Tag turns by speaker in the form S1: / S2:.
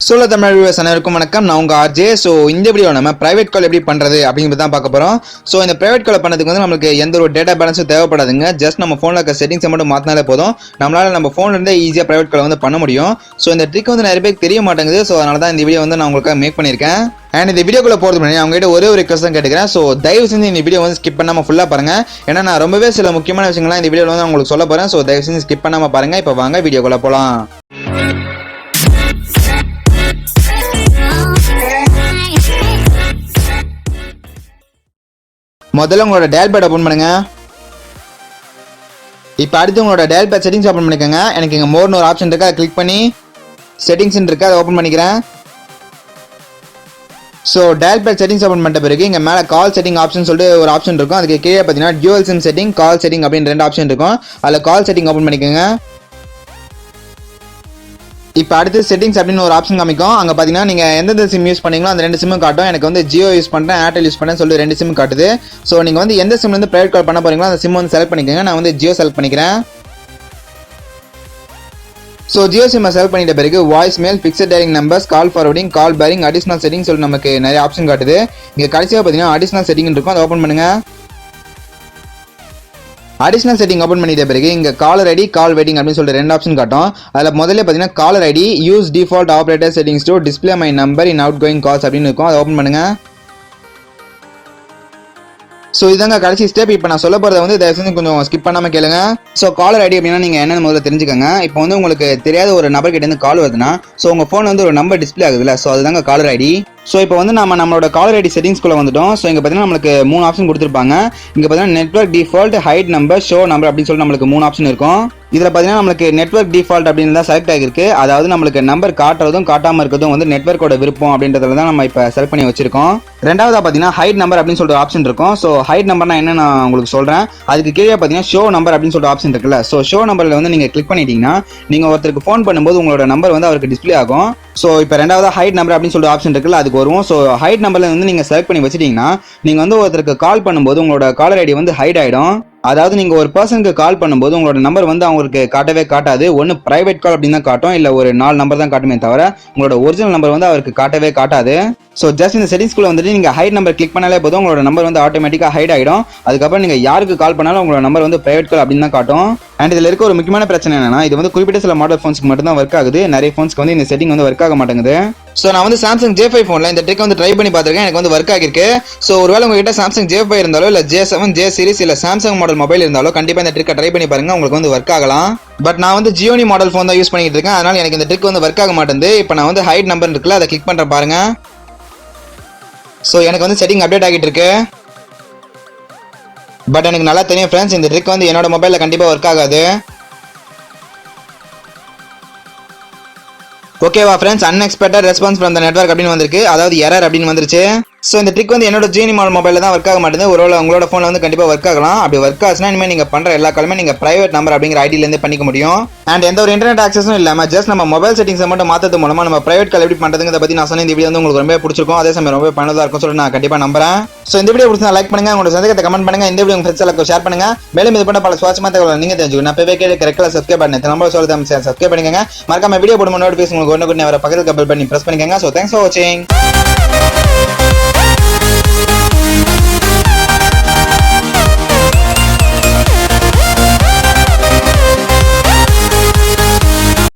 S1: Solo Tamil viewers அனைவருக்கும் வணக்கம். நான் உங்க ஆர்ஜே. இந்த வீடியோ நம்ம பிரைவேட் கால் எப்படி பண்றது அப்படிங்கிறது தான் பார்க்க போறோம். இந்த பிரைவேட் கால் பண்ணதுக்கு வந்து நமக்கு எந்த ஒரு டேட்டா பேலன்ஸும் தேவைப்படாதுங்க. ஜஸ்ட் நம்ம போன்ல இருக்க செட்டிங்ஸை மட்டும் மாத்தினாலே போதும். நம்மளால நம்ம போன்ல இருந்தே ஈஸியா பிரைவேட் கால் வந்து பண்ண முடியும். இந்த ட்ரிக் வந்து நிறைய பேருக்கு தெரிய மாட்டேங்குது. அதனால தான் இந்த வீடியோ வந்து நான் உங்களுக்கு மேக் பண்ணியிருக்கேன். அண்ட் இந்த வீடியோக்குள்ள போறது முன்னாடி அவங்க கிட்ட ஒரே ஒரு கொஸ்டின் கேட்டுக்கிறேன். தயவு செஞ்சு இந்த வீடியோ வந்து ஸ்கிப் பண்ணாம ஃபுல்லா பாருங்க. ஏன்னா நான் ரொம்பவே சில முக்கியமான விஷயங்கள்லாம் இந்த வீடியோல வந்து உங்களுக்கு சொல்ல போறேன். தயவு செஞ்சு ஸ்கிப் பண்ணாம பாருங்க. இப்போ வாங்க வீடியோக்குள்ள போலாம். முதல்ல உங்களோட டயல் பேட் ஓபன் பண்ணுங்க. இப்போ அடுத்து உங்களோட டயல் பேட் செட்டிங்ஸ் ஓபன் பண்ணிக்கோங்க. எனக்கு இங்க மோர்னு ஒரு ஆப்ஷன் இருக்கு, அதை கிளிக் பண்ணி செட்டிங்ஸ் இருக்கு, அதை ஓபன் பண்ணிக்கிறேன். டயல் பேட் செட்டிங்ஸ் ஓபன் பண்ணிட்ட பிறகு இங்க மேல கால் செட்டிங் ஆப்ஷன் சொல்லிட்டு ஒரு ஆப்ஷன் இருக்கும். அதுக்கு கீழே பார்த்தீங்கன்னா டியூவல் சிம் செட்டிங், கால் செட்டிங் அப்படின்னு ரெண்டு ஆப்ஷன் இருக்கும். அதில் கால் செட்டிங் ஓபன் பண்ணிக்கோங்க. இப்போ அடுத்து செட்டிங்ஸ் அப்படின்னு ஒரு ஆப்ஷன் காமிக்கும். அங்கே பார்த்தீங்கன்னா நீங்கள் எந்தெந்த சிம் யூஸ் பண்ணீங்களோ அந்த ரெண்டு சிம்மும் காட்டும். எனக்கு வந்து ஜியோ யூஸ் பண்ணுறேன், ஏர்டெல் யூஸ் பண்ணுறேன் சொல்லி ரெண்டு சிம் காட்டுது. நீங்கள் வந்து எந்த சிம்லேருந்து பிரைவேட் கால் பண்ண போறீங்களோ அந்த சிம் வந்து செலக்ட் பண்ணிக்கோங்க. நான் வந்து ஜியோ செலக்ட் பண்ணிக்கிறேன். ஜியோ சிம்மை செலக்ட் பண்ணிட்ட பிறகு voice mail, fixed dialing numbers, call forwarding, call barring, additional setting சொல்லி நமக்கு நிறைய ஆப்ஷன் காட்டுது. இங்கே கடைசியாக பார்த்தீங்கன்னா அடிஷனல் செட்டிங் இருக்கும், அதை ஓப்பன் பண்ணுங்க. அடிஷனல் செட்டிங் ஓப்பன் பண்ணிட்ட பிறகு இங்க காலர் ஐடி, கால் வெயிட்டிங் அப்படின்னு சொல்லிட்டு ரெண்டு ஆப்ஷன் காட்டும். அதில் முதல்ல பார்த்தீங்கன்னா caller ID use default operator settings to display my number in outgoing calls அப்படின்னு இருக்கும், அதை ஓப்பன் பண்ணுங்க. இதாங்க கடைசி ஸ்டெப். இப்போ நான் சொல்ல போறதை வந்து தயவு செஞ்சு கொஞ்சம் ஸ்கிப் பண்ணாம கேளுங்க. காலர் ஐடி அப்படின்னா நீங்க என்னன்னு முதல்ல தெரிஞ்சுக்கங்க. இப்போ வந்து உங்களுக்கு தெரியாத ஒரு நபர் கிட்ட இருந்து கால் வருதுன்னா உங்க போன் வந்து ஒரு நம்பர் டிஸ்பிளே ஆகுதுல்ல, அதுதாங்க காலர் ஐடி. இப்போ வந்து நம்மளோட காலர் ஐடி செட்டிங்ஸ்குள்ள வந்துட்டோம். இங்க பார்த்தீங்கன்னா நம்மளுக்கு மூணு ஆப்ஷன் கொடுத்துருப்பாங்க. இங்க பார்த்தீங்கன்னா network default, hide number, show number அப்படின்னு சொல்லி நம்மளுக்கு மூணு ஆப்ஷன் இருக்கும். இதில் பார்த்தீங்கன்னா நம்மளுக்கு நெட்வொர்க் டிஃபால்ட் அப்படின்னு தான் செலக்ட் ஆகிருக்கு. அதாவது நம்மளுக்கு நம்பர் காட்டுறதும் காட்டாமல் இருக்கிறதும் வந்து நெட்வொர்க்கோட விருப்பம் அப்படின்றதுல தான் நம்ம இப்போ செலக்ட் பண்ணி வச்சிருக்கோம். ரெண்டாவது பார்த்தீங்கன்னா ஹைட் நம்பர் அப்படின்னு சொல்லிட்டு ஆப்ஷன் இருக்கும். ஹைட் நம்பர்னா என்ன நான் உங்களுக்கு சொல்றேன். அதுக்கு கீழே பார்த்தீங்கன்னா ஷோ நம்பர் அப்படின்னு சொல்லிட்டு ஆப்ஷன் இருக்குல்ல. ஷோ நம்பர்ல வந்து நீங்க கிளிக் பண்ணிட்டீங்கன்னா நீங்க ஒருத்தருக்கு ஃபோன் பண்ணும்போது உங்களோட நம்பர் வந்து அவருக்கு டிஸ்பிளே ஆகும். இப்போ ரெண்டாவது ஹைட் நம்பர் அப்படின்னு சொல்லிட்டு ஆப்ஷன் இருக்குல்ல, அதுக்கு வருவோம். ஹைட் நம்பர்ல வந்து நீங்க செலக்ட் பண்ணி வச்சிட்டீங்கன்னா நீங்க வந்து ஒருத்தருக்கு கால் பண்ணும்போது உங்களோட காலர் ஐடி வந்து ஹைட் ஆயிடும். அதாவது நீங்க ஒரு பர்சனுக்கு கால் பண்ணும்போது உங்களோட நம்பர் வந்து அவங்களுக்கு காட்டவே காட்டாது. ஒன்னு பிரைவேட் கால் அப்படின்னு தான் காட்டும், இல்ல ஒரு 4 நம்பர் தான் காட்டுமே தவிர உங்களோட ஒரிஜினல் நம்பர் வந்து அவருக்கு காட்டவே காட்டாது. ஜஸ்ட் இந்த செட்டிங்ஸ்குள்ள வந்துட்டு நீங்க ஹைட் நம்பர் கிளிக் பண்ணாலே போதும், உங்களோட நம்பர் வந்து ஆட்டோமேட்டிக்கா ஹைட் ஆயிடும். அதுக்கப்புறம் நீங்க யாருக்கு கால் பண்ணாலும் உங்களோட நம்பர் வந்து பிரைவேட் கால் அப்படின்னு தான் காட்டும். அண்ட் இதுல இருக்க ஒரு முக்கியமான பிரச்சனை என்னன்னா, இது வந்து குறிப்பிட்ட சில மாடல் ஃபோன்ஸ்க்கு மட்டும் தான் ஒர்க் ஆகுது. நிறைய ஃபோன்ஸ்க்கு வந்து இந்த செட்டிங் வந்து ஒர்க் ஆக மாட்டேங்குது. நான் வந்து சாம்சங் J5 போன்ல இந்த ட்ரிக் வந்து ட்ரை பண்ணி பார்த்திருக்கேன், எனக்கு வந்து ஒர்க் ஆகிருக்கு. ஒருவேளை உங்ககிட்ட சாம்சங் J5 இருந்தாலோ இல்ல J7, J சீரிஸ் இல்ல சாம்சங் மாடல் மொபைல் இருந்தாலோ கண்டிப்பா இந்த ட்ரிக்கை ட்ரை பண்ணி பாருங்க, உங்களுக்கு வந்து ஒர்க் ஆகலாம். பட் நான் வந்து ஜியோனி மாடல் ஃபோன் தான் யூஸ் பண்ணிட்டு இருக்கேன், அதனால எனக்கு இந்த ட்ரிக் வந்து ஒர்க் ஆக மாட்டேங்குது. இப்போ நான் வந்து ஹைட் நம்பர் இருக்குல்ல, அதை கிளிக் பண்றேன் பாருங்க. எனக்கு வந்து செட்டிங் அப்டேட் ஆகிட்டு இருக்கு. பட் எனக்கு நல்லா தெரியும் ஃப்ரெண்ட்ஸ், இந்த ட்ரிக் வந்து என்னோட மொபைல்ல கண்டிப்பா ஒர்க் ஆகாது. ஓகேவா friends, unexpected response from the network அப்படின்னு வந்திருக்கு, அதாவது எரர் அப்படின்னு வந்துருச்சு. இந்த ட்ரிக் வந்து என்னோட ஜியோனி மாடல் மொபைல்ல தான் ஒர்க் ஆக மாட்டேங்குது. ஒருவேளை உங்களோட போன்ல வந்து கண்டிப்பா ஒர்க் ஆகலாம். அப்படி ஒர்க் ஆச்சுன்னா இனிமேல் நீங்க பண்ற எல்லா காலுமே நீங்க பிரைவேட் நம்பர் அப்படிங்கிற ஐடில இருந்து பண்ணிக்க முடியும். அண்ட் எந்த ஒரு இன்டர்நெட் ஆக்சஸும் இல்லாம ஜஸ்ட் நம்ம மொபைல் செட்டிங்ஸை மட்டும் மாத்தது மூலமா நம்ம பிரைவேட் கால் எப்படி பண்றதுங்கிறத பத்தி நான் சொன்ன இந்த வீடியோ வந்து உங்களுக்கு ரொம்ப பிடிச்சிருக்கும், அதே சமயம் ரொம்ப பயனுள்ளதா இருக்கும் சொல்லி நான் கண்டிப்பா நம்புறேன். இந்த வீடியோ பிடிச்சா லைக் பண்ணுங்க, உங்களோட சந்தேகத்தை கமெண்ட் பண்ணுங்க, இந்த வீடியோ உங்க ஃப்ரெண்ட்ஸ் எல்லாம் ஷேர் பண்ணுங்க. மேலும் இது பண்ண பல சுவாரஸ்யமான தகவல்களை நீங்க தெரிஞ்சுக்கணும். நான் இப்பவே கரெக்டா சப்ஸ்கிரைப் பண்ணி நம்ம சொல்ல சப்ஸ்கிரைப் பண்ணிக்கங்க. மறக்காம வீடியோ போடும்போது நோட்டிஃபிகேஷன் உங்களுக்கு ஒன்று வர பக்கத்துல பெல் பண்ணி பிரஸ் பண்ணிக்கங்க. தேங்க்ஸ் ஃபார் வாட்சிங்.